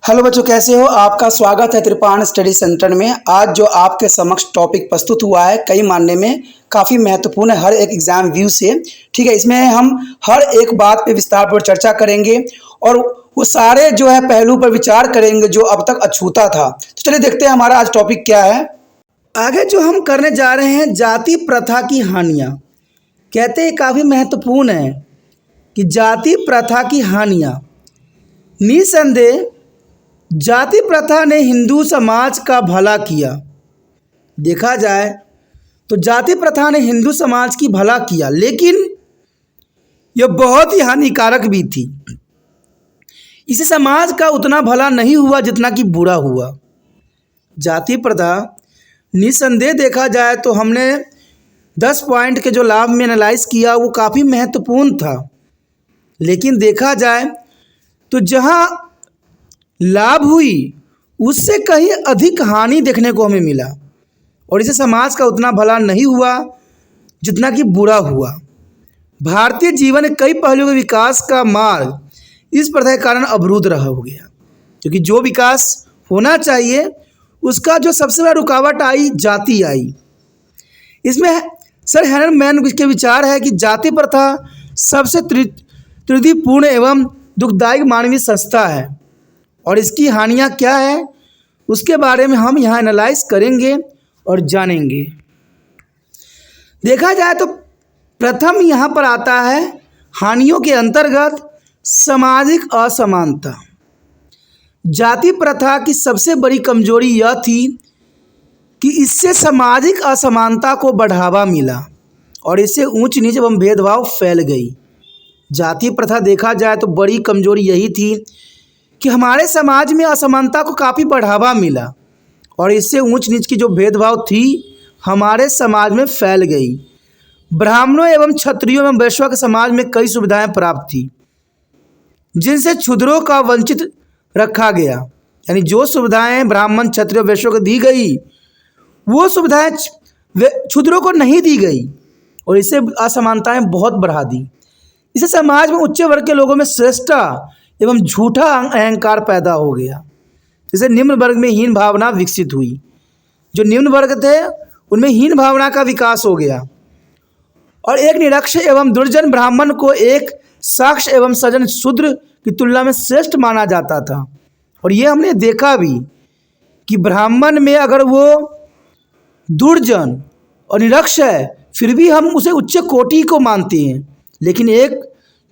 Hello बच्चों, कैसे हो? आपका स्वागत है त्रिपाण स्टडी सेंटर में। आज जो आपके समक्ष टॉपिक प्रस्तुत हुआ है कई मानने में काफ़ी महत्वपूर्ण है हर एक एग्जाम व्यू से। ठीक है, इसमें हम हर एक बात पे विस्तार पर चर्चा करेंगे और वो सारे जो है पहलू पर विचार करेंगे जो अब तक अछूता था। तो चलिए देखते हैं हमारा आज टॉपिक क्या है। आगे जो हम करने जा रहे हैं, जाति प्रथा की हानियाँ। कहते हैं काफ़ी महत्वपूर्ण है कि जाति प्रथा की हानियाँ। निसंदेह जाति प्रथा ने हिंदू समाज का भला किया। देखा जाए तो जाति प्रथा ने हिंदू समाज की भला किया, लेकिन यह बहुत ही हानिकारक भी थी। इसे समाज का उतना भला नहीं हुआ जितना कि बुरा हुआ। जाति प्रथा निसंदेह देखा जाए तो हमने 10 पॉइंट के जो लाभ में एनालाइज किया वो काफ़ी महत्वपूर्ण था, लेकिन देखा जाए तो जहाँ लाभ हुई उससे कहीं अधिक हानि देखने को हमें मिला और इसे समाज का उतना भला नहीं हुआ जितना कि बुरा हुआ। भारतीय जीवन के कई पहलुओं के विकास का मार्ग इस प्रथा के कारण अवरुद्ध रहा हो गया, क्योंकि जो विकास होना चाहिए उसका जो सबसे बड़ा रुकावट आई, जाति आई। इसमें सर हैनरमैन के विचार है कि जाति प्रथा सबसे त्रुटिपूर्ण एवं दुखदायक मानवीय संस्था है और इसकी हानियाँ क्या है उसके बारे में हम यहाँ एनालाइज करेंगे और जानेंगे। देखा जाए तो प्रथम यहाँ पर आता है हानियों के अंतर्गत सामाजिक असमानता। जाति प्रथा की सबसे बड़ी कमजोरी यह थी कि इससे सामाजिक असमानता को बढ़ावा मिला और इससे ऊंच नीच एवं भेदभाव फैल गई। जाति प्रथा देखा जाए तो बड़ी कमजोरी यही थी कि हमारे समाज में असमानता को काफ़ी बढ़ावा मिला और इससे ऊंच नीच की जो भेदभाव थी हमारे समाज में फैल गई। ब्राह्मणों एवं क्षत्रियों एवं वैश्यों के समाज में कई सुविधाएं प्राप्त थी जिनसे क्षुद्रों का वंचित रखा गया। यानी जो सुविधाएं ब्राह्मण क्षत्रिय वैश्यों को दी गई वो सुविधाएं क्षुद्रों को नहीं दी गई और इससे असमानताएं बहुत बढ़ा दी। इससे समाज में उच्च वर्ग के लोगों में श्रेष्ठता एवं झूठा अहंकार पैदा हो गया। जैसे निम्न वर्ग में हीन भावना विकसित हुई। जो निम्न वर्ग थे उनमें हीन भावना का विकास हो गया और एक निरक्षर एवं दुर्जन ब्राह्मण को एक साक्ष एवं सज्जन शूद्र की तुलना में श्रेष्ठ माना जाता था। और ये हमने देखा भी कि ब्राह्मण में अगर वो दुर्जन और निरक्षर है फिर भी हम उसे उच्च कोटि को मानते हैं, लेकिन एक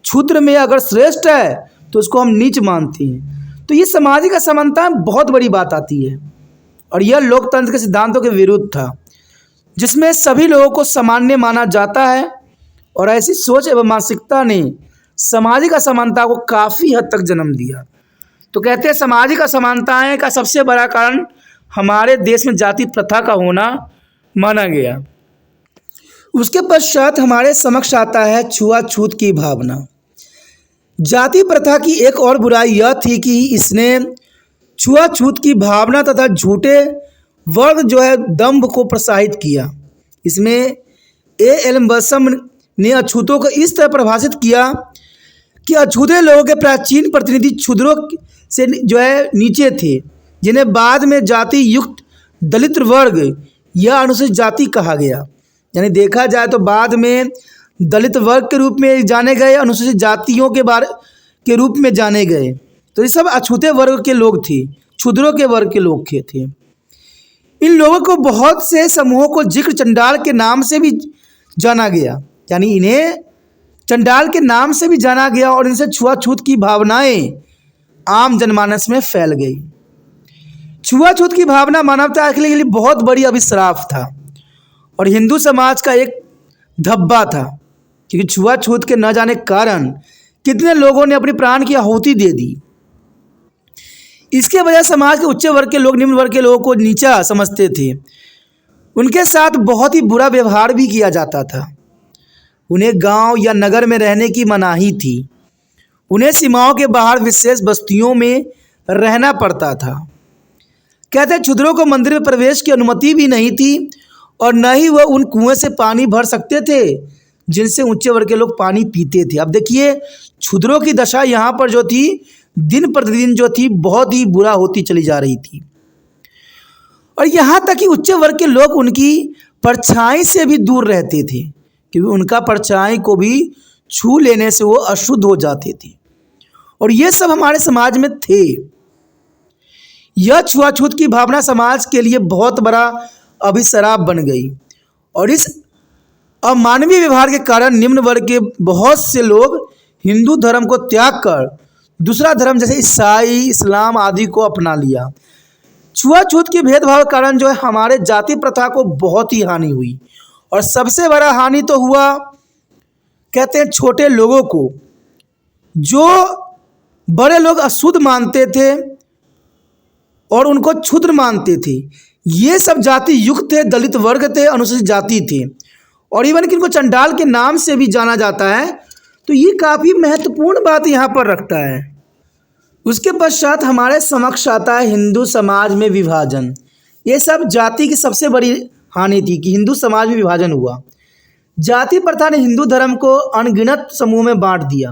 क्षुद्र में अगर श्रेष्ठ है तो उसको हम नीच मानते हैं। तो ये सामाजिक असमानता बहुत बड़ी बात आती है और यह लोकतंत्र के सिद्धांतों के विरुद्ध था, जिसमें सभी लोगों को सामान्य माना जाता है और ऐसी सोच एवं मानसिकता ने सामाजिक असमानता को काफ़ी हद तक जन्म दिया। तो कहते हैं सामाजिक असमानताएं का सबसे बड़ा कारण हमारे देश में जाति प्रथा का होना माना गया। उसके पश्चात हमारे समक्ष आता है छुआछूत की भावना। जाति प्रथा की एक और बुराई यह थी कि इसने छुआछूत की भावना तथा झूठे वर्ग जो है दंभ को प्रोत्साहित किया। इसमें एल बसम ने अछूतों को इस तरह परिभाषित किया कि अछूते लोगों के प्राचीन प्रतिनिधि क्षुद्रों से जो है नीचे थे, जिन्हें बाद में जाति युक्त दलित वर्ग या अनुसूचित जाति कहा गया। यानी देखा जाए तो बाद में दलित वर्ग के रूप में जाने गए, अनुसूचित जातियों के रूप में जाने गए। तो ये सब अछूते वर्ग के लोग थे, क्षुद्रों के वर्ग के लोग थे। इन लोगों को बहुत से समूहों को जिक्र चंडाल के नाम से भी जाना गया। यानी इन्हें चंडाल के नाम से भी जाना गया और इनसे छुआछूत की भावनाएं आम जनमानस में फैल गई। छुआछूत की भावना मानवता के लिए बहुत बड़ी अभिश्राप था और हिंदू समाज का एक धब्बा था, क्योंकि छुआछूत के न जाने के कारण कितने लोगों ने अपनी प्राण की आहुति दे दी। इसके वजह समाज के उच्च वर्ग के लोग निम्न वर्ग के लोगों को नीचा समझते थे। उनके साथ बहुत ही बुरा व्यवहार भी किया जाता था। उन्हें गांव या नगर में रहने की मनाही थी। उन्हें सीमाओं के बाहर विशेष बस्तियों में रहना पड़ता था। कहते क्षुद्रों को मंदिर में प्रवेश की अनुमति भी नहीं थी और न ही वह उन कुएं से पानी भर सकते थे जिनसे ऊंचे वर्ग के लोग पानी पीते थे। अब देखिए क्षुद्रों की दशा यहाँ पर जो थी दिन प्रतिदिन जो थी बहुत ही बुरा होती चली जा रही थी। और यहाँ तक कि उच्च वर्ग के लोग उनकी परछाई से भी दूर रहते थे, क्योंकि उनका परछाई को भी छू लेने से वो अशुद्ध हो जाते थे। और ये सब हमारे समाज में थे। यह छुआछूत की भावना समाज के लिए बहुत बड़ा अभिशाप बन गई। और इस अमानवीय व्यवहार के कारण निम्न वर्ग के बहुत से लोग हिंदू धर्म को त्याग कर दूसरा धर्म जैसे ईसाई, इस्लाम आदि को अपना लिया। छुआछूत के भेदभाव के कारण जो है हमारे जाति प्रथा को बहुत ही हानि हुई। और सबसे बड़ा हानि तो हुआ, कहते हैं, छोटे लोगों को। जो बड़े लोग अशुद्ध मानते थे और उनको क्षुद्र मानते थे, ये सब जाति युक्त थे, दलित वर्ग थे, अनुसूचित जाति थे, और इवन कि इनको चंडाल के नाम से भी जाना जाता है। तो ये काफ़ी महत्वपूर्ण बात यहाँ पर रखता है। उसके पश्चात हमारे समक्ष आता है हिंदू समाज में विभाजन। ये सब जाति की सबसे बड़ी हानि थी कि हिंदू समाज में विभाजन हुआ। जाति प्रथा ने हिंदू धर्म को अनगिनत समूह में बांट दिया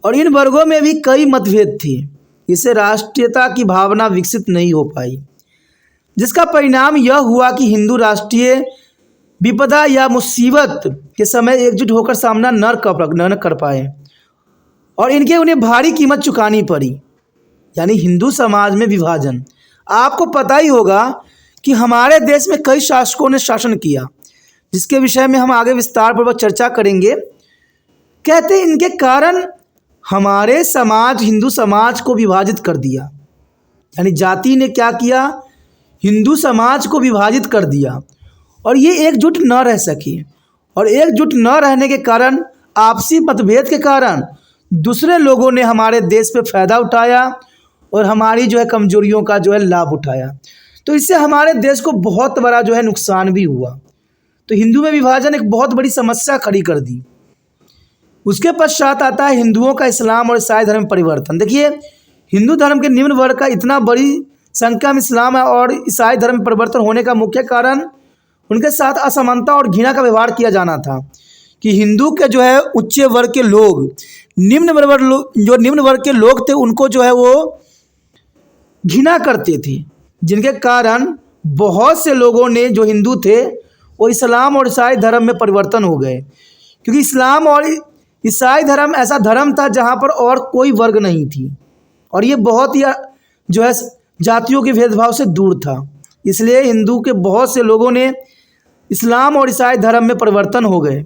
और इन वर्गों में भी कई मतभेद थे। इससे राष्ट्रीयता की भावना विकसित नहीं हो पाई, जिसका परिणाम यह हुआ कि हिंदू राष्ट्रीय विपदा या मुसीबत के समय एकजुट होकर सामना न कर पाए और उन्हें भारी कीमत चुकानी पड़ी। यानी हिंदू समाज में विभाजन। आपको पता ही होगा कि हमारे देश में कई शासकों ने शासन किया, जिसके विषय में हम आगे विस्तार पूर्वक चर्चा करेंगे। कहते हैं इनके कारण हमारे समाज, हिंदू समाज को विभाजित कर दिया। यानी जाति ने क्या किया, हिंदू समाज को विभाजित कर दिया और ये एकजुट न रह सके। और एकजुट न रहने के कारण, आपसी मतभेद के कारण दूसरे लोगों ने हमारे देश पे फ़ायदा उठाया और हमारी जो है कमजोरियों का जो है लाभ उठाया। तो इससे हमारे देश को बहुत बड़ा जो है नुकसान भी हुआ। तो हिंदू में विभाजन एक बहुत बड़ी समस्या खड़ी कर दी। उसके पश्चात आता है हिंदुओं का इस्लाम और ईसाई धर्म में परिवर्तन। देखिए, हिंदू धर्म के निम्न वर्ग का इतना बड़ी संख्या में इस्लाम और ईसाई धर्म में परिवर्तन होने का मुख्य कारण उनके साथ असमानता और घृणा का व्यवहार किया जाना था। कि हिंदू के जो है उच्च वर्ग के लोग, निम्न वर्ग के लोग थे, उनको जो है वो घृणा करते थे, जिनके कारण बहुत से लोगों ने, जो हिंदू थे, वो इस्लाम और ईसाई धर्म में परिवर्तन हो गए। क्योंकि इस्लाम और ईसाई धर्म ऐसा धर्म था जहाँ पर और कोई वर्ग नहीं थी और ये बहुत ही जो है जातियों के भेदभाव से दूर था। इसलिए हिंदू के बहुत से लोगों ने इस्लाम और ईसाई धर्म में परिवर्तन हो गए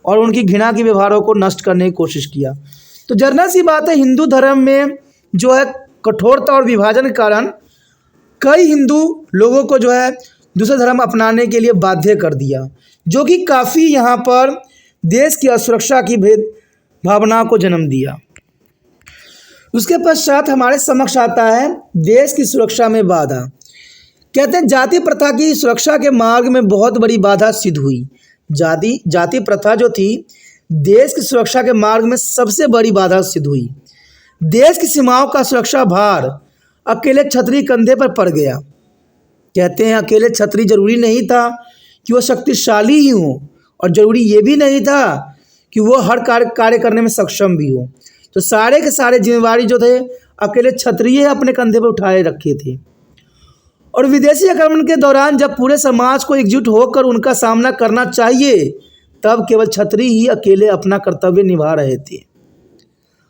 और उनकी घृणा के व्यवहारों को नष्ट करने की कोशिश किया। तो जर्नल सी बात है, हिंदू धर्म में जो है कठोरता और विभाजन के कारण कई हिंदू लोगों को जो है दूसरे धर्म अपनाने के लिए बाध्य कर दिया, जो कि काफ़ी यहाँ पर देश की असुरक्षा की भेद भावना को जन्म दिया। उसके पश्चात हमारे समक्ष आता है देश की सुरक्षा में बाधा। कहते हैं जाति प्रथा की सुरक्षा के मार्ग में बहुत बड़ी बाधा सिद्ध हुई। जाति प्रथा जो थी देश की सुरक्षा के मार्ग में सबसे बड़ी बाधा सिद्ध हुई। देश की सीमाओं का सुरक्षा भार अकेले क्षत्रिय कंधे पर पड़ गया। कहते हैं अकेले क्षत्रिय जरूरी नहीं था कि वो शक्तिशाली ही हो और ज़रूरी ये भी नहीं था कि वो हर कार्य करने में सक्षम भी हो। तो सारे के सारे जिम्मेवारी जो थे अकेले क्षत्रिय अपने कंधे पर उठाए रखे थे। और विदेशी आक्रमण के दौरान जब पूरे समाज को एकजुट होकर उनका सामना करना चाहिए, तब केवल क्षत्रिय ही अकेले अपना कर्तव्य निभा रहे थे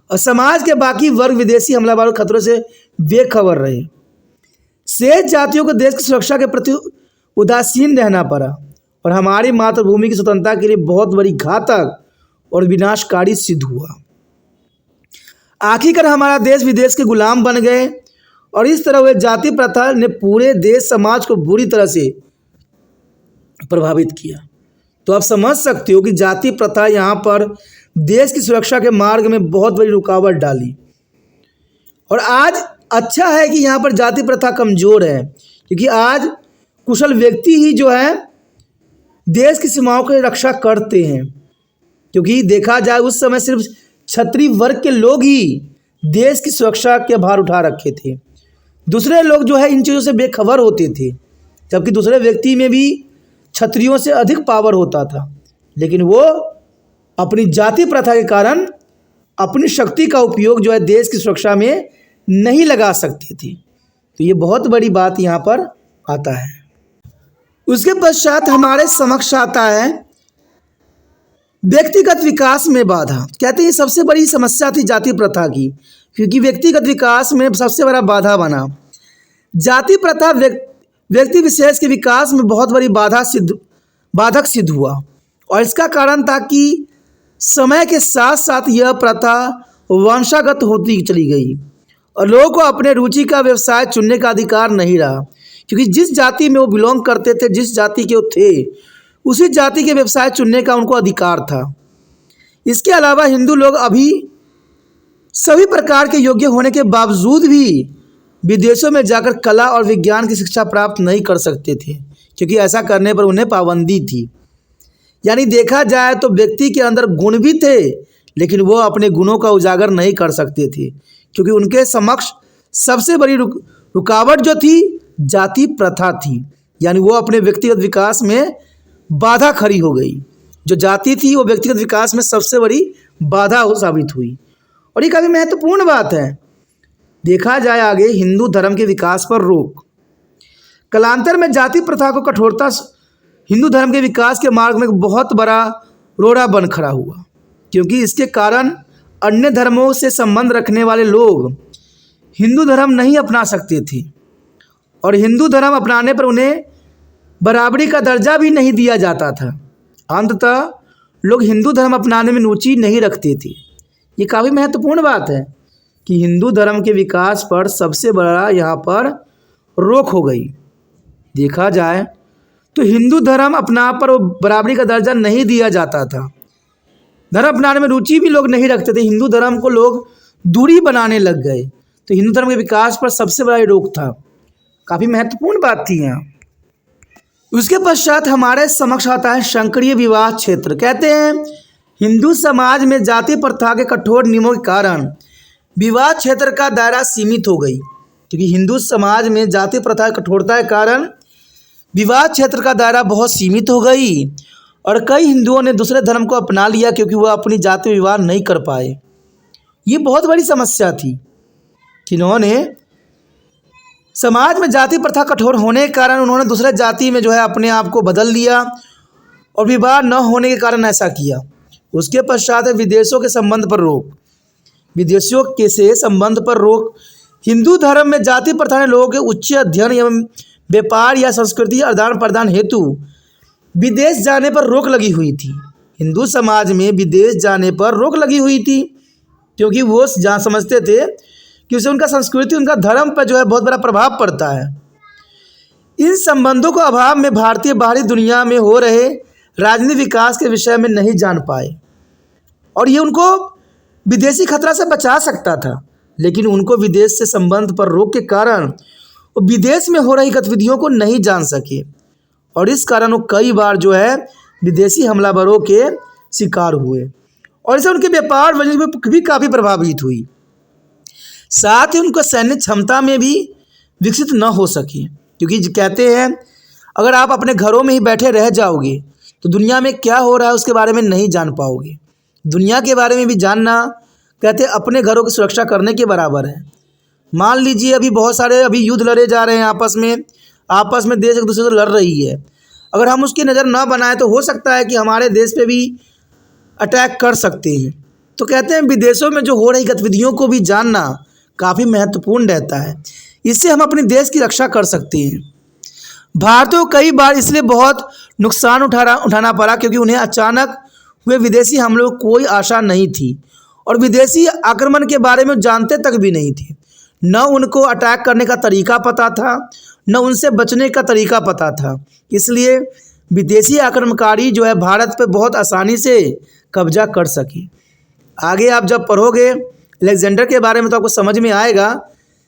और समाज के बाकी वर्ग विदेशी हमलावरों खतरों से बेखबर रहे। शेष जातियों को देश की सुरक्षा के प्रति उदासीन रहना पड़ा और हमारी मातृभूमि की स्वतंत्रता के लिए बहुत बड़ी घातक और विनाशकारी सिद्ध हुआ। आखिरकार हमारा देश विदेश के गुलाम बन गए और इस तरह हुए जाति प्रथा ने पूरे देश समाज को बुरी तरह से प्रभावित किया। तो आप समझ सकते हो कि जाति प्रथा यहाँ पर देश की सुरक्षा के मार्ग में बहुत बड़ी रुकावट डाली। और आज अच्छा है कि यहाँ पर जाति प्रथा कमज़ोर है, क्योंकि आज कुशल व्यक्ति ही जो है देश की सीमाओं की रक्षा करते हैं। क्योंकि देखा जाए उस समय सिर्फ क्षत्रिय वर्ग के लोग ही देश की सुरक्षा के भार उठा रखे थे। दूसरे लोग जो है इन चीज़ों से बेखबर होते थे, जबकि दूसरे व्यक्ति में भी क्षत्रियों से अधिक पावर होता था, लेकिन वो अपनी जाति प्रथा के कारण अपनी शक्ति का उपयोग जो है देश की सुरक्षा में नहीं लगा सकते थे। तो ये बहुत बड़ी बात यहाँ पर आता है। उसके पश्चात हमारे समक्ष आता है व्यक्तिगत विकास में बाधा। कहते हैं ये सबसे बड़ी समस्या थी जाति प्रथा की, क्योंकि व्यक्तिगत विकास में सबसे बड़ा बाधा बना। जाति प्रथा व्यक्ति विशेष के विकास में बहुत बड़ी बाधक सिद्ध हुआ, और इसका कारण था कि समय के साथ साथ यह प्रथा वंशागत होती चली गई और लोगों को अपने रुचि का व्यवसाय चुनने का अधिकार नहीं रहा, क्योंकि जिस जाति में वो बिलोंग करते थे, जिस जाति के वो थे, उसी जाति के व्यवसाय चुनने का उनको अधिकार था। इसके अलावा हिंदू लोग अभी सभी प्रकार के योग्य होने के बावजूद भी विदेशों में जाकर कला और विज्ञान की शिक्षा प्राप्त नहीं कर सकते थे, क्योंकि ऐसा करने पर उन्हें पाबंदी थी। यानी देखा जाए तो व्यक्ति के अंदर गुण भी थे, लेकिन वो अपने गुणों का उजागर नहीं कर सकते थे, क्योंकि उनके समक्ष सबसे बड़ी रुकावट जो थी जाति प्रथा थी। यानी वो अपने व्यक्तिगत विकास में बाधा खड़ी हो गई। जो जाति थी वो व्यक्तिगत विकास में सबसे बड़ी बाधा साबित हुई, और ये काफ़ी महत्वपूर्ण बात है। देखा जाए आगे हिंदू धर्म के विकास पर रोक। कालांतर में जाति प्रथा को कठोरता हिंदू धर्म के विकास के मार्ग में एक बहुत बड़ा रोड़ा बन खड़ा हुआ, क्योंकि इसके कारण अन्य धर्मों से संबंध रखने वाले लोग हिंदू धर्म नहीं अपना सकते थे, और हिंदू धर्म अपनाने पर उन्हें बराबरी का दर्जा भी नहीं दिया जाता था। अंततः लोग हिंदू धर्म अपनाने में रुचि नहीं रखते थे। ये काफ़ी महत्वपूर्ण बात है कि हिंदू धर्म के विकास पर सबसे बड़ा यहाँ पर रोक हो गई। देखा जाए तो हिंदू धर्म अपना पर बराबरी का दर्जा नहीं दिया जाता था। धर्म अपनाने में रुचि भी लोग नहीं रखते थे, हिंदू धर्म को लोग दूरी बनाने लग गए। तो हिंदू धर्म के विकास पर सबसे बड़ा रोक था। काफ़ी महत्वपूर्ण बात थी यहाँ। उसके पश्चात हमारे समक्ष आता है संकरीय विवाह क्षेत्र। कहते हैं हिंदू समाज में जाति प्रथा के कठोर नियमों के कारण विवाह क्षेत्र का दायरा सीमित हो गई, क्योंकि हिंदू समाज में जाति प्रथा की कठोरता के कारण विवाह क्षेत्र का दायरा बहुत सीमित हो गई, और कई हिंदुओं ने दूसरे धर्म को अपना लिया क्योंकि वह अपनी जाति में विवाह नहीं कर पाए। ये बहुत बड़ी समस्या थी कि इन्होंने समाज में जाति प्रथा कठोर होने के कारण उन्होंने दूसरे जाति में जो है अपने आप को बदल लिया, और विवाह न होने के कारण ऐसा किया। उसके पश्चात है विदेशों के संबंध पर रोक। विदेशियों के से संबंध पर रोक। हिंदू धर्म में जाति प्रथा ने लोगों के उच्च अध्ययन एवं व्यापार या संस्कृति आदान प्रदान हेतु विदेश जाने पर रोक लगी हुई थी। हिंदू समाज में विदेश जाने पर रोक लगी हुई थी, क्योंकि वो जहाँ समझते थे कि उससे उनका संस्कृति, उनका धर्म पर जो है बहुत बड़ा प्रभाव पड़ता है। इन संबंधों के अभाव में भारतीय बाहरी दुनिया में हो रहे राजनीतिक विकास के विषय में नहीं जान पाए, और ये उनको विदेशी खतरा से बचा सकता था, लेकिन उनको विदेश से संबंध पर रोक के कारण वो विदेश में हो रही गतिविधियों को नहीं जान सके, और इस कारण वो कई बार जो है विदेशी हमलावरों के शिकार हुए, और इससे उनके व्यापार वाणिज्य भी काफ़ी प्रभावित हुई। साथ ही उनको सैन्य क्षमता में भी विकसित न हो सके, क्योंकि कहते हैं अगर आप अपने घरों में ही बैठे रह जाओगे तो दुनिया में क्या हो रहा है उसके बारे में नहीं जान पाओगे। दुनिया के बारे में भी जानना कहते हैं अपने घरों की सुरक्षा करने के बराबर है। मान लीजिए अभी बहुत सारे युद्ध लड़े जा रहे हैं आपस में देश एक दूसरे से लड़ रही है। अगर हम उसकी नज़र न बनाएं तो हो सकता है कि हमारे देश पे भी अटैक कर सकते हैं। तो कहते हैं विदेशों में जो हो रही गतिविधियों को भी जानना काफ़ी महत्वपूर्ण रहता है। इससे हम अपने देश की रक्षा कर सकते हैं। भारत को कई बार इसलिए बहुत नुकसान उठाना पड़ा, क्योंकि उन्हें अचानक हुए विदेशी हमलों की कोई आशा नहीं थी, और विदेशी आक्रमण के बारे में जानते तक भी नहीं थे। न उनको अटैक करने का तरीका पता था, न उनसे बचने का तरीका पता था। इसलिए विदेशी आक्रमणकारी जो है भारत पर बहुत आसानी से कब्जा कर सके। आगे आप जब पढ़ोगे अलेक्जेंडर के बारे में तो आपको समझ में आएगा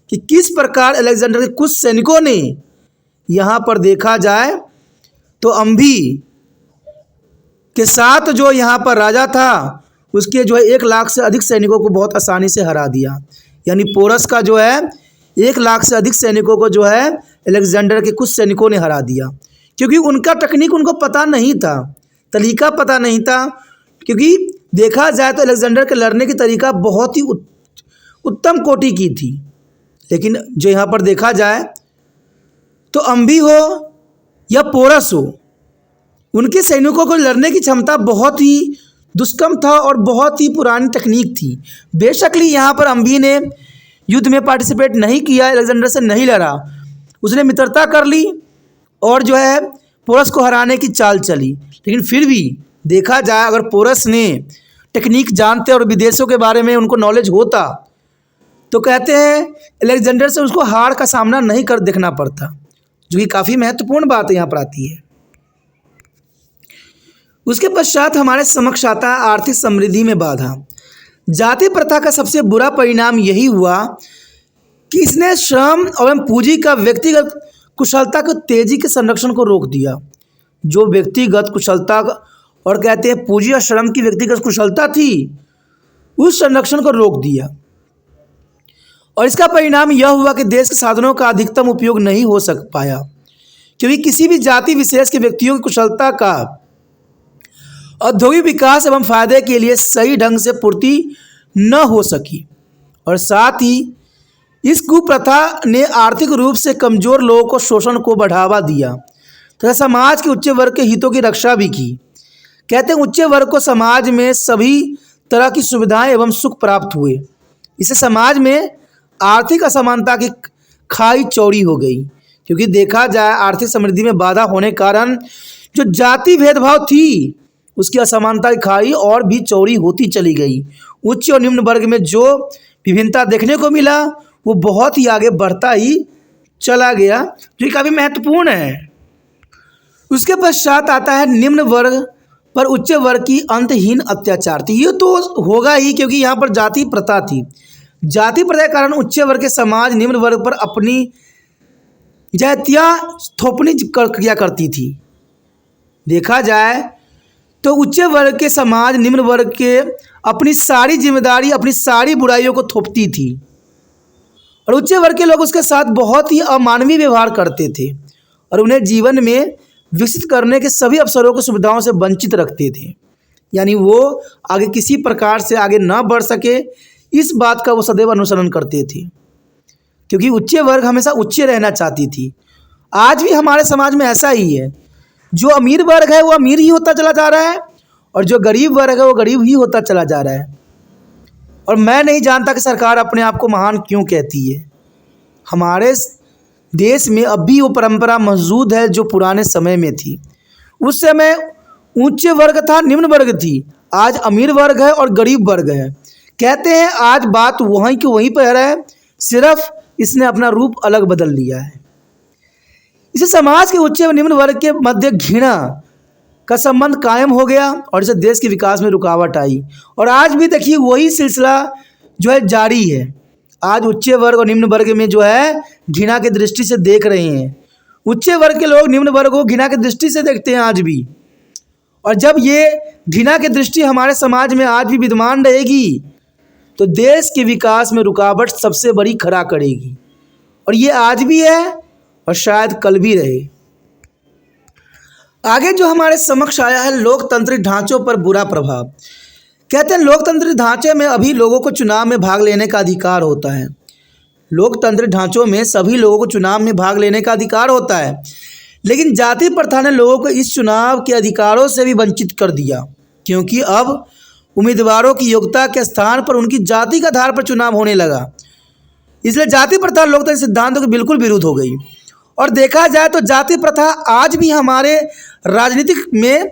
कि किस प्रकार अलेक्जेंडर के कुछ सैनिकों ने यहाँ पर देखा जाए तो अम्भी के साथ जो यहाँ पर राजा था उसके जो है 1 लाख से अधिक सैनिकों को बहुत आसानी से हरा दिया। यानी पोरस का जो है 1 लाख से अधिक सैनिकों को जो है अलेक्जेंडर के कुछ सैनिकों ने हरा दिया, क्योंकि उनका टेक्निक उनको पता नहीं था, तरीका पता नहीं था। क्योंकि देखा जाए तो अलेक्जेंडर के लड़ने की तरीका बहुत ही उत्तम कोटि की थी। लेकिन जो यहाँ पर देखा जाए तो अम्बी हो या पोरस हो, उनके सैनिकों को लड़ने की क्षमता बहुत ही दुष्कर्म था और बहुत ही पुरानी तकनीक थी। बेशक यहाँ पर अम्बी ने युद्ध में पार्टिसिपेट नहीं किया, अलेक्जेंडर से नहीं लड़ा, उसने मित्रता कर ली और जो है पोरस को हराने की चाल चली। लेकिन फिर भी देखा जाए अगर पोरस ने टेक्निक जानते और विदेशों के बारे में उनको नॉलेज होता तो कहते हैं अलेक्जेंडर से उसको हार का सामना नहीं कर देखना पड़ता, जो कि काफ़ी महत्वपूर्ण बात यहाँ पर आती है। उसके पश्चात हमारे समक्ष आता है आर्थिक समृद्धि में बाधा। जाति प्रथा का सबसे बुरा परिणाम यही हुआ कि इसने श्रम एवं पूंजी का व्यक्तिगत कुशलता को तेजी के संरक्षण को रोक दिया। जो व्यक्तिगत कुशलता और कहते हैं पूंजी और श्रम की व्यक्तिगत कुशलता थी, उस संरक्षण को रोक दिया और इसका परिणाम यह हुआ कि देश के साधनों का अधिकतम उपयोग नहीं हो सक पाया, क्योंकि किसी भी जाति विशेष के व्यक्तियों की कुशलता का औद्योगिक विकास एवं फायदे के लिए सही ढंग से पूर्ति न हो सकी। और साथ ही इस कुप्रथा ने आर्थिक रूप से कमजोर लोगों को शोषण को बढ़ावा दिया तथा समाज के उच्च वर्ग के हितों की रक्षा भी की। कहते हैं उच्च वर्ग को समाज में सभी तरह की सुविधाएं एवं सुख प्राप्त हुए। इससे समाज में आर्थिक असमानता की खाई चौड़ी हो गई, क्योंकि देखा जाए आर्थिक समृद्धि में बाधा होने के कारण जो जाति भेदभाव थी उसकी असमानता की खाई और भी चौड़ी होती चली गई। उच्च और निम्न वर्ग में जो विभिन्नता देखने को मिला वो बहुत ही आगे बढ़ता ही चला गया, जो काफ़ी महत्वपूर्ण है। उसके पश्चात आता है निम्न वर्ग पर उच्च वर्ग की अंतहीन अत्याचार थी। ये तो होगा ही, क्योंकि यहाँ पर जाति प्रथा थी। जाति प्रथा के कारण उच्च वर्ग के समाज निम्न वर्ग पर अपनी जातियाँ थोपनी किया करती थी। देखा जाए तो उच्च वर्ग के समाज निम्न वर्ग के अपनी सारी जिम्मेदारी, अपनी सारी बुराइयों को थोपती थी और उच्च वर्ग के लोग उसके साथ बहुत ही अमानवीय व्यवहार करते थे और उन्हें जीवन में विकसित करने के सभी अवसरों को सुविधाओं से वंचित रखते थे। यानी वो आगे किसी प्रकार से आगे ना बढ़ सके, इस बात का वो सदैव अनुसरण करते थे, क्योंकि उच्च वर्ग हमेशा उच्च रहना चाहती थी। आज भी हमारे समाज में ऐसा ही है, जो अमीर वर्ग है वो अमीर ही होता चला जा रहा है और जो गरीब वर्ग है वो गरीब ही होता चला जा रहा है। और मैं नहीं जानता कि सरकार अपने आप को महान क्यों कहती है। हमारे देश में अब भी वो परंपरा मौजूद है जो पुराने समय में थी। उस समय उच्च वर्ग था, निम्न वर्ग थी, आज अमीर वर्ग है और गरीब वर्ग है। कहते हैं आज बात वहीं की वहीं पर है, सिर्फ इसने अपना रूप अलग बदल लिया है। इसे समाज के उच्च और निम्न वर्ग के मध्य घृणा का संबंध कायम हो गया और इसे देश के विकास में रुकावट आई। और आज भी देखिए वही सिलसिला जो है जारी है। आज उच्च वर्ग और निम्न वर्ग में जो है घृणा की दृष्टि से देख रहे हैं। उच्च वर्ग के लोग निम्न वर्ग को घृणा की दृष्टि से देखते हैं आज भी। और जब ये घृणा की दृष्टि हमारे समाज में आज भी विद्यमान रहेगी तो देश के विकास में रुकावट सबसे बड़ी खड़ा करेगी। और ये आज भी है और शायद कल भी रहे। आगे जो हमारे समक्ष आया है लोकतांत्रिक ढांचों पर बुरा प्रभाव। कहते हैं लोकतांत्रिक ढांचे में अभी लोगों को चुनाव में भाग लेने का अधिकार होता है। लोकतांत्रिक ढांचों में सभी लोगों को चुनाव में भाग लेने का अधिकार होता है, लेकिन जाति प्रथा ने लोगों को इस चुनाव के अधिकारों से भी वंचित कर दिया, क्योंकि अब उम्मीदवारों की योग्यता के स्थान पर उनकी जाति के आधार पर चुनाव होने लगा। इसलिए जाति प्रथा लोकतांत्रिक सिद्धांतों के बिल्कुल विरुद्ध हो गई। और देखा जाए तो जाति प्रथा आज भी हमारे राजनीतिक में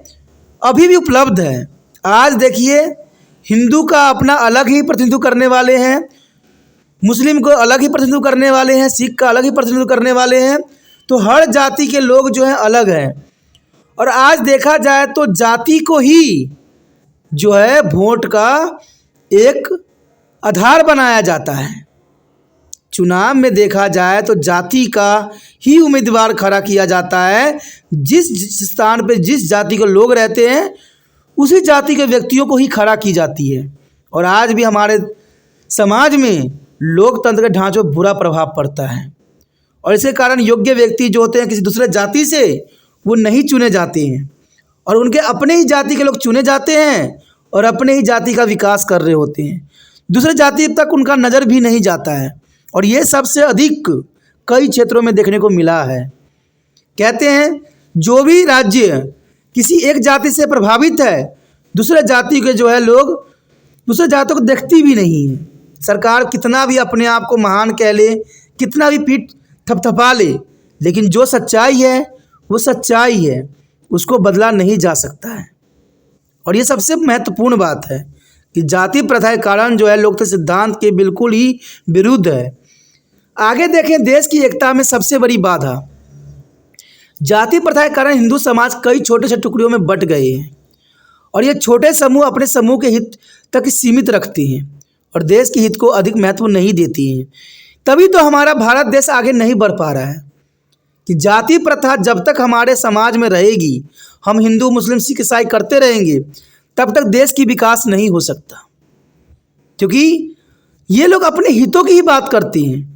अभी भी उपलब्ध है। आज देखिए हिंदू का अपना अलग ही प्रतिनिधित्व करने वाले हैं, मुस्लिम को अलग ही प्रतिनिधित्व करने वाले हैं, सिख का अलग ही प्रतिनिधित्व करने वाले हैं। तो हर जाति के लोग जो हैं अलग हैं। और आज देखा जाए तो जाति को ही जो है वोट का एक आधार बनाया जाता है। चुनाव में देखा जाए तो जाति का ही उम्मीदवार खड़ा किया जाता है। जिस स्थान पर जिस जाति के लोग रहते हैं उसी जाति के व्यक्तियों को ही खड़ा की जाती है। और आज भी हमारे समाज में लोकतंत्र के ढांचों पर बुरा प्रभाव पड़ता है और इसके कारण योग्य व्यक्ति जो होते हैं किसी दूसरे जाति से वो नहीं चुने जाते हैं और उनके अपने ही जाति के लोग चुने जाते हैं और अपने ही जाति का विकास कर रहे होते हैं। दूसरे जाति तक उनका नज़र भी नहीं जाता है, और ये सबसे अधिक कई क्षेत्रों में देखने को मिला है। कहते हैं जो भी राज्य किसी एक जाति से प्रभावित है, दूसरे जाति के जो है लोग दूसरे जातियों को देखती भी नहीं है। सरकार कितना भी अपने आप को महान कह ले, कितना भी पीठ थपथपा ले, लेकिन जो सच्चाई है वो सच्चाई है, उसको बदला नहीं जा सकता है। और ये सबसे महत्वपूर्ण बात है कि जाति प्रथा के कारण जो है लोकतंत्र सिद्धांत के बिल्कुल ही विरुद्ध है। आगे देखें, देश की एकता में सबसे बड़ी बाधा जाति प्रथा के कारण हिंदू समाज कई छोटे छोटे टुकड़ियों में बंट गए हैं, और ये छोटे समूह अपने समूह के हित तक सीमित रखते हैं और देश के हित को अधिक महत्व नहीं देती हैं। तभी तो हमारा भारत देश आगे नहीं बढ़ पा रहा है कि जाति प्रथा जब तक हमारे समाज में रहेगी, हम हिंदू मुस्लिम सिख ईसाई करते रहेंगे, तब तक देश की विकास नहीं हो सकता, क्योंकि ये लोग अपने हितों की ही बात करते हैं।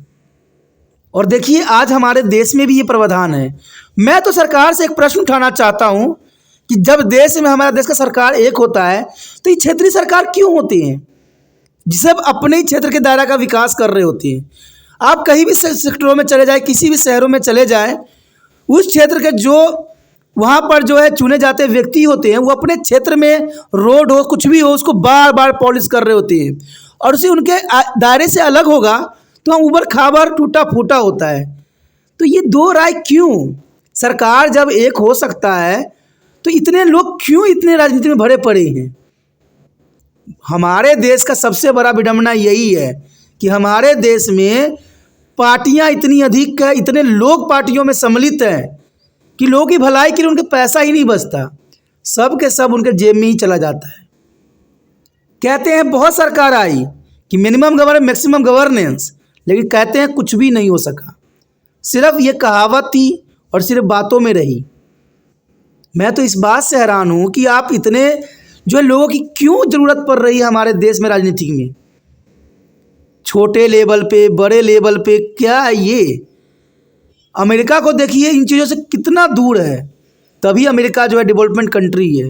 और देखिए आज हमारे देश में भी ये प्रावधान है। मैं तो सरकार से एक प्रश्न उठाना चाहता हूँ कि जब देश में हमारा देश का सरकार एक होता है तो ये क्षेत्रीय सरकार क्यों होती हैं, जिसे अब अपने ही क्षेत्र के दायरा का विकास कर रहे होते हैं। आप कहीं भी सेक्टरों में चले जाए, किसी भी शहरों में चले जाए, उस क्षेत्र के जो वहाँ पर जो है चुने जाते व्यक्ति होते हैं, वो अपने क्षेत्र में रोड हो कुछ भी हो उसको बार बार पॉलिश कर रहे होते हैं, और उसे उनके दायरे से अलग होगा तो हम उबड़ खाबड़ टूटा फूटा होता है। तो ये दो राय क्यों? सरकार जब एक हो सकता है तो इतने लोग क्यों इतने राजनीति में भरे पड़े हैं? हमारे देश का सबसे बड़ा विडंबना यही है कि हमारे देश में पार्टियां इतनी अधिक है, इतने लोग पार्टियों में सम्मिलित हैं कि लोगों की भलाई के लिए उनके पैसा ही नहीं बचता, सब के सब उनके जेब में ही चला जाता है। कहते हैं बहुत सरकार आई कि मिनिमम गवर्नेंस मैक्सिमम गवर्नेंस, लेकिन कहते हैं कुछ भी नहीं हो सका, सिर्फ ये कहावत थी और सिर्फ बातों में रही। मैं तो इस बात से हैरान हूँ कि आप इतने जो लोगों की क्यों ज़रूरत पड़ रही है हमारे देश में राजनीति में, छोटे लेवल पे बड़े लेवल पे। क्या है ये? अमेरिका को देखिए इन चीज़ों से कितना दूर है, तभी अमेरिका जो है डेवलपमेंट कंट्री है,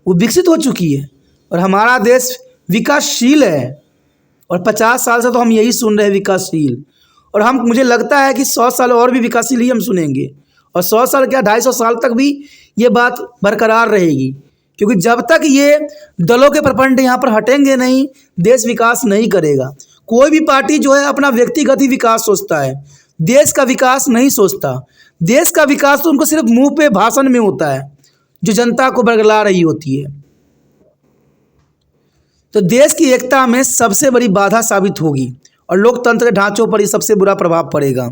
वो विकसित हो चुकी है, और हमारा देश विकासशील है। और 50 साल से तो हम यही सुन रहे हैं विकासशील, और हम मुझे लगता है कि 100 साल और भी विकासशील ही हम सुनेंगे, और 100 साल क्या 250 साल तक भी ये बात बरकरार रहेगी, क्योंकि जब तक ये दलों के प्रपंड यहाँ पर हटेंगे नहीं, देश विकास नहीं करेगा। कोई भी पार्टी जो है अपना व्यक्तिगत ही विकास सोचता है, देश का विकास नहीं सोचता। देश का विकास तो उनको सिर्फ मुंह पे भाषण में होता है, जो जनता को बरगला रही होती है। तो देश की एकता में सबसे बड़ी बाधा साबित होगी, और लोकतंत्र के ढांचों पर ही सबसे बुरा प्रभाव पड़ेगा।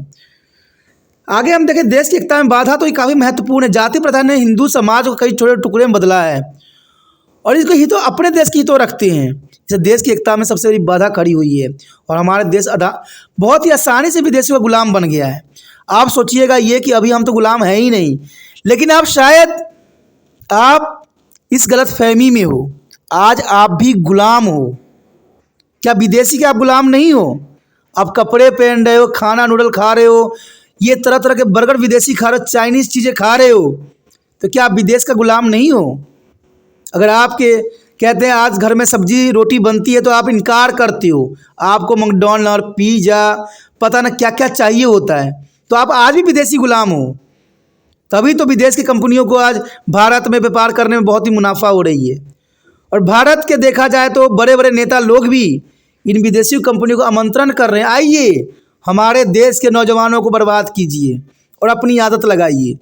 आगे हम देखें, देश की एकता में बाधा तो ये काफ़ी महत्वपूर्ण है। जाति प्रथा ने हिंदू समाज को कई छोटे टुकड़े में बदला है, और इसको हितों अपने देश की हितों रखते हैं। इसे देश की एकता में सबसे बड़ी बाधा खड़ी हुई है, और हमारा देश बहुत ही आसानी से विदेशियों का गुलाम बन गया है। आप सोचिएगा ये कि अभी हम तो गुलाम हैं ही नहीं, लेकिन आप शायद आप इस गलत फहमी में हो, आज आप भी गुलाम हो। क्या विदेशी के आप गुलाम नहीं हो? आप कपड़े पहन रहे हो, खाना नूडल खा रहे हो, ये तरह तरह के बर्गर विदेशी खा रहे हो, चाइनीज़ चीज़ें खा रहे हो, तो क्या आप विदेश का गुलाम नहीं हो? अगर आपके कहते हैं आज घर में सब्जी रोटी बनती है तो आप इनकार करते हो, आपको मैकडॉनल्ड पिज़्ज़ा पता न क्या क्या चाहिए होता है, तो आप आज भी विदेशी गुलाम हो। तभी तो विदेश की कंपनियों को आज भारत में व्यापार करने में बहुत ही मुनाफा हो रही है। और भारत के देखा जाए तो बड़े बड़े नेता लोग भी इन विदेशी कंपनियों को आमंत्रण कर रहे हैं, आइए हमारे देश के नौजवानों को बर्बाद कीजिए और अपनी आदत लगाइए।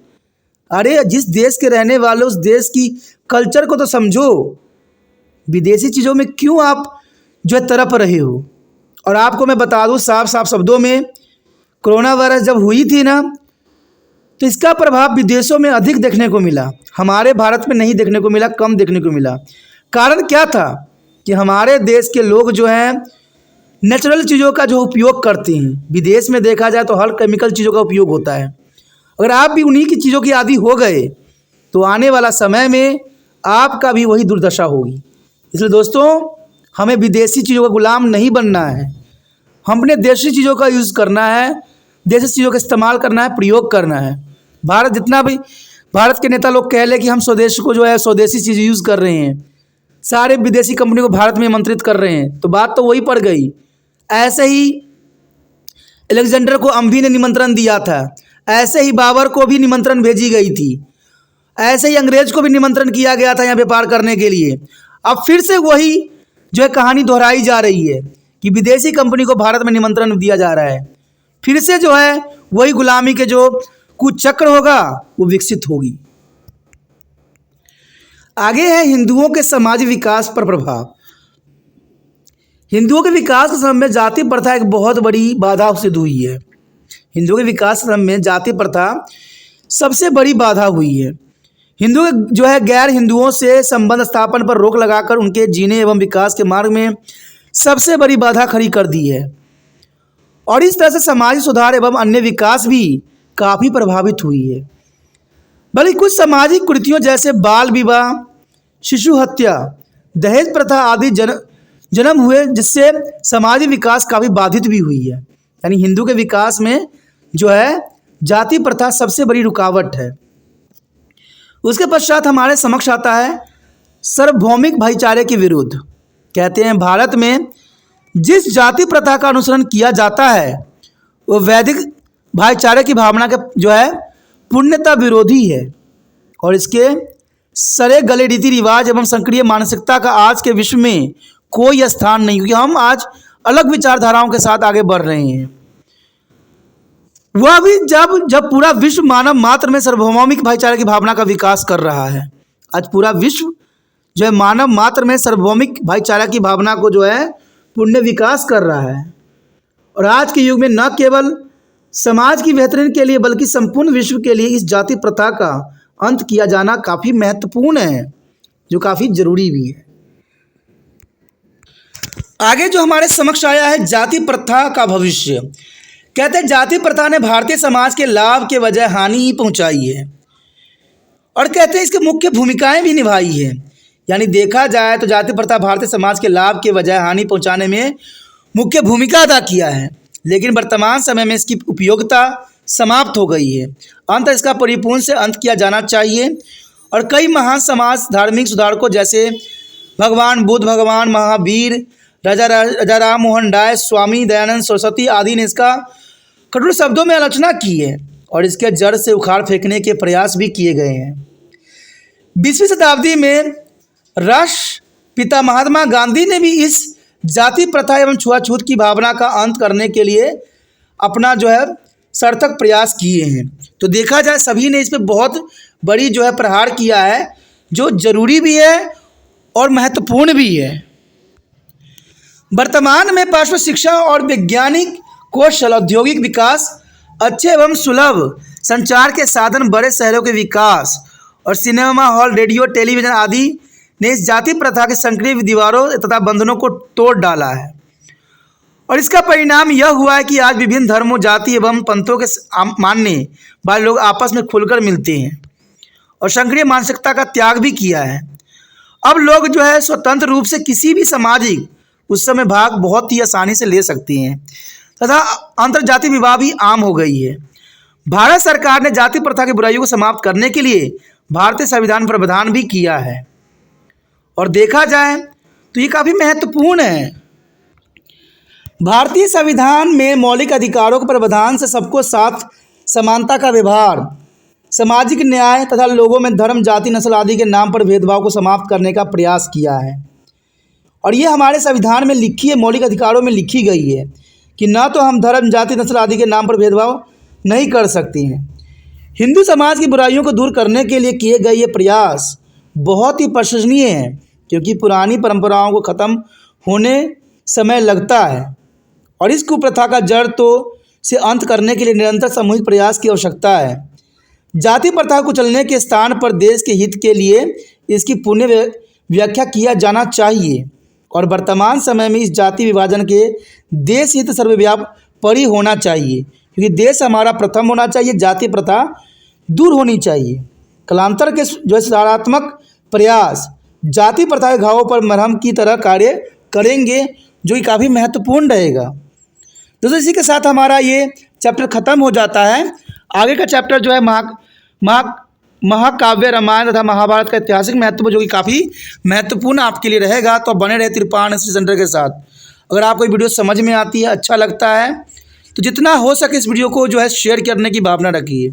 अरे जिस देश के रहने वाले उस देश की कल्चर को तो समझो, विदेशी चीज़ों में क्यों आप जो है तड़प रहे हो। और आपको मैं बता दूं साफ साफ शब्दों में, कोरोना वायरस जब हुई थी ना, तो इसका प्रभाव विदेशों में अधिक देखने को मिला, हमारे भारत में नहीं देखने को मिला, कम देखने को मिला। कारण क्या था कि हमारे देश के लोग जो हैं नेचुरल चीज़ों का जो उपयोग करते हैं, विदेश में देखा जाए तो हर केमिकल चीज़ों का उपयोग होता है। अगर आप भी उन्हीं की चीज़ों की आदी हो गए तो आने वाला समय में आपका भी वही दुर्दशा होगी। इसलिए दोस्तों, हमें विदेशी चीज़ों का गुलाम नहीं बनना है, हमने देशी चीज़ों का यूज़ करना है, देशी चीज़ों का इस्तेमाल करना है, प्रयोग करना है। भारत जितना भी भारत के नेता लोग कह ले कि हम स्वदेश को जो है स्वदेशी चीज़ यूज़ कर रहे हैं, सारे विदेशी कंपनी को भारत में आमंत्रित कर रहे हैं, तो बात तो वही पड़ गई। ऐसे ही अलेक्जेंडर को अम्भी ने निमंत्रण दिया था, ऐसे ही बाबर को भी निमंत्रण भेजी गई थी, ऐसे ही अंग्रेज को भी निमंत्रण किया गया था यहाँ व्यापार करने के लिए। अब फिर से वही जो है कहानी दोहराई जा रही है कि विदेशी कंपनी को भारत में निमंत्रण दिया जा रहा है। फिर से जो है वही गुलामी के जो कुचक्र होगा वो विकसित होगी। आगे है हिंदुओं के सामाजिक विकास पर प्रभाव। हिंदुओं के विकास के समय में जाति प्रथा एक बहुत बड़ी बाधा सिद्ध हुई है। हिंदुओं के विकास के समय में जाति प्रथा सबसे बड़ी बाधा हुई है। हिंदू जो है गैर हिंदुओं से संबंध स्थापन पर रोक लगाकर उनके जीने एवं विकास के मार्ग में सबसे बड़ी बाधा खड़ी कर दी है, और इस तरह से सामाजिक सुधार एवं अन्य विकास भी काफ़ी प्रभावित हुई है। बल्कि कुछ सामाजिक कुरीतियों जैसे बाल विवाह, शिशु हत्या, दहेज प्रथा आदि जन्म हुए, जिससे सामाजिक विकास काफ़ी बाधित भी हुई है। यानी हिंदू के विकास में जो है जाति प्रथा सबसे बड़ी रुकावट है। उसके पश्चात हमारे समक्ष आता है सार्वभौमिक भाईचारे के विरुद्ध। कहते हैं भारत में जिस जाति प्रथा का अनुसरण किया जाता है वो वैदिक भाईचारे की भावना के जो है पूर्णतः विरोधी है, और इसके सरे गले रीति रिवाज एवं संक्रिय मानसिकता का आज के विश्व में कोई स्थान नहीं, क्योंकि हम आज अलग विचारधाराओं के साथ आगे बढ़ रहे हैं। वह भी जब पूरा विश्व मानव मात्र में सार्वभौमिक भाईचारे की भावना का विकास कर रहा है। आज पूरा विश्व जो है मानव मात्र में सार्वभौमिक भाईचारा की भावना को जो है पुण्य विकास कर रहा है, और आज के युग में न केवल समाज की बेहतरीन के लिए बल्कि संपूर्ण विश्व के लिए इस जाति प्रथा का अंत किया जाना काफ़ी महत्वपूर्ण है, जो काफ़ी जरूरी भी है। आगे जो हमारे समक्ष आया है जाति प्रथा का भविष्य। कहते हैं जाति प्रथा ने भारतीय समाज के लाभ के बजाय हानि ही पहुंचाई है, और कहते हैं इसकी मुख्य भूमिकाएं भी निभाई है। यानी देखा जाए तो जाति प्रथा भारतीय समाज के लाभ के बजाय हानि पहुंचाने में मुख्य भूमिका अदा किया है, लेकिन वर्तमान समय में इसकी उपयोगिता समाप्त हो गई है। अंत इसका परिपूर्ण से अंत किया जाना चाहिए, और कई महान समाज धार्मिक सुधारकों जैसे भगवान बुद्ध, भगवान महावीर, राजा राम मोहन राय, स्वामी दयानंद सरस्वती आदि ने इसका कठोर शब्दों में आलोचना की है, और इसके जड़ से उखाड़ फेंकने के प्रयास भी किए गए हैं। 20वीं शताब्दी में राष्ट्रपिता महात्मा गांधी ने भी इस जाति प्रथा एवं छुआछूत की भावना का अंत करने के लिए अपना जो है सार्थक प्रयास किए हैं। तो देखा जाए सभी ने इस पर बहुत बड़ी जो है प्रहार किया है, जो जरूरी भी है और महत्वपूर्ण भी है। वर्तमान में पार्श्व शिक्षा और वैज्ञानिक कौशल, औद्योगिक विकास, अच्छे एवं सुलभ संचार के साधन, बड़े शहरों के विकास और सिनेमा हॉल, रेडियो, टेलीविज़न आदि ने इस जाति प्रथा के संक्रिय दीवारों तथा बंधनों को तोड़ डाला है, और इसका परिणाम यह हुआ है कि आज विभिन्न धर्मों, जाति एवं पंथों के मानने वाले लोग आपस में खुलकर मिलते हैं और संक्रिय मानसिकता का त्याग भी किया है। अब लोग जो है स्वतंत्र रूप से किसी भी सामाजिक उत्सव में भाग बहुत ही आसानी से ले सकते हैं तथा अंतर्जातीय विवाह भी आम हो गई है। भारत सरकार ने जाति प्रथा की बुराइयों को समाप्त करने के लिए भारतीय संविधान में प्रावधान भी किया है, और देखा जाए तो ये काफ़ी महत्वपूर्ण है। भारतीय संविधान में मौलिक अधिकारों के प्रावधान से सबको साथ समानता का व्यवहार, सामाजिक न्याय तथा लोगों में धर्म, जाति, नस्ल आदि के नाम पर भेदभाव को समाप्त करने का प्रयास किया है, और ये हमारे संविधान में लिखी है, मौलिक अधिकारों में लिखी गई है कि न तो हम धर्म, जाति, नस्ल आदि के नाम पर भेदभाव नहीं कर सकते हैं। हिंदू समाज की बुराइयों को दूर करने के लिए किए गए ये प्रयास बहुत ही प्रशंसनीय है, क्योंकि पुरानी परंपराओं को ख़त्म होने समय लगता है, और इस कुप्रथा का जड़ तो से अंत करने के लिए निरंतर सामूहिक प्रयास की आवश्यकता है। जाति प्रथा को चलने के स्थान पर देश के हित के लिए इसकी पुण्य व्याख्या किया जाना चाहिए, और वर्तमान समय में इस जाति विभाजन के देश हित सर्वव्यापी होना चाहिए, क्योंकि देश हमारा प्रथम होना चाहिए। जाति प्रथा दूर होनी चाहिए। कालांतर के जो सकारात्मक प्रयास जाति प्रथा के घावों पर मरहम की तरह कार्य करेंगे, जो कि काफ़ी महत्वपूर्ण रहेगा। दोस्तों इसी के साथ हमारा ये चैप्टर ख़त्म हो जाता है। आगे का चैप्टर जो है महाकाव्य रामायण तथा महाभारत का ऐतिहासिक महत्व जो कि काफ़ी महत्वपूर्ण आपके लिए रहेगा। तो बने रहे तिरपान हिस्ट्री सेंटर के साथ। अगर आपको ये वीडियो समझ में आती है, अच्छा लगता है, तो जितना हो सके इस वीडियो को जो है शेयर करने की भावना रखिए।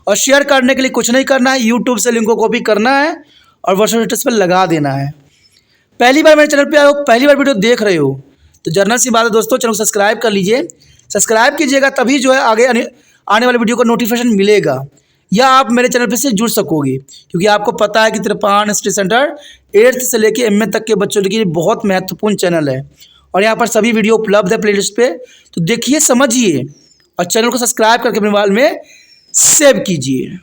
और शेयर करने के लिए कुछ नहीं करना है, यूट्यूब से लिंक को कॉपी करना है और व्हाट्सएप स्टेटस पर लगा देना है। पहली बार मेरे चैनल पे आए हो, पहली बार वीडियो देख रहे हो, तो जनरल सी बात है दोस्तों, चैनल को सब्सक्राइब कर लीजिए। सब्सक्राइब कीजिएगा तभी जो है आगे आने वाले वीडियो का नोटिफिकेशन मिलेगा, या आप मेरे चैनल पे से जुड़ सकोगे। क्योंकि आपको पता है कि तिरपान हिस्ट्री सेंटर 8th से लेके MA तक के बच्चों के लिए बहुत महत्वपूर्ण चैनल है। और यहाँ पर सभी वीडियो उपलब्ध है प्लेलिस्ट पे, तो देखिए, समझिए और चैनल को सब्सक्राइब करके अपने मोबाइल में सेव कीजिए।